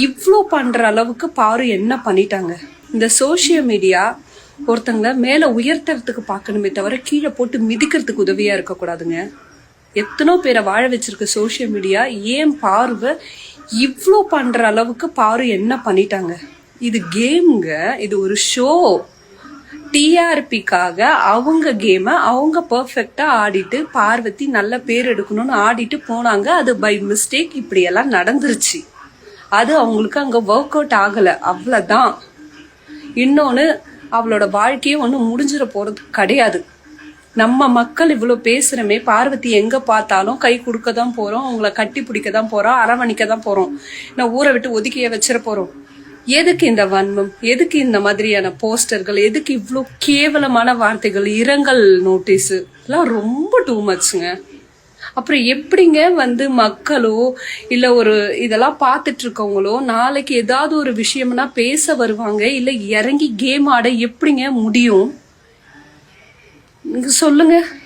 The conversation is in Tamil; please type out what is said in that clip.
இவ்வளோ பண்ற அளவுக்கு பாரு என்ன பண்ணிட்டாங்க. இந்த சோசியல் மீடியா ஒருத்தங்கள மேல உயர்த்துறதுக்கு பார்க்கணுமே தவிர கீழே போட்டு மிதிக்கிறதுக்கு உதவியா இருக்கக்கூடாதுங்க. எத்தனோ பேரை வாழ வச்சிருக்க சோசியல் மீடியா ஏன் பார்வை இவ்வளோ பண்ற அளவுக்கு பாரு என்ன பண்ணிட்டாங்க. இது கேமுங்க, இது ஒரு ஷோ. டிஆர்பிக்காக அவங்க கேமை அவங்க பர்ஃபெக்டா ஆடிட்டு பார்வதி நல்ல பேர் எடுக்கணும்னு ஆடிட்டு போனாங்க. அது பை மிஸ்டேக் இப்படியெல்லாம் நடந்துருச்சு. அது அவங்களுக்கு அங்க ஒர்க் அவுட் ஆகல, அவ்வளவுதான். இன்னொன்னு, அவளோட வாழ்க்கையே ஒன்றும் முடிஞ்சிட போறது கிடையாது. நம்ம மக்கள் இவ்வளவு பேசுறமே, பார்வதி எங்க பார்த்தாலும் கை கொடுக்க தான் போறோம், அவங்கள கட்டி பிடிக்க தான் போறோம், அரவணைக்க தான் போறோம். நான் ஊரை விட்டு ஒதுக்கிய வச்சிட போறோம். எதுக்கு இந்த வன்மம், எதுக்கு இந்த மாதிரியான போஸ்டர்கள், எதுக்கு இவ்வளோ கேவலமான வார்த்தைகள், இரங்கல் நோட்டீஸ் எல்லாம் ரொம்ப டூ மச்ங்க. அப்புறம் எப்படிங்க மக்களோ இல்ல ஒரு இதெல்லாம் பார்த்துட்டு இருக்கவங்களோ நாளைக்கு ஏதாவது ஒரு விஷயம்னா பேச வருவாங்க, இல்ல இறங்கி கேம் ஆட எப்படிங்க முடியும்? சொல்லுங்க.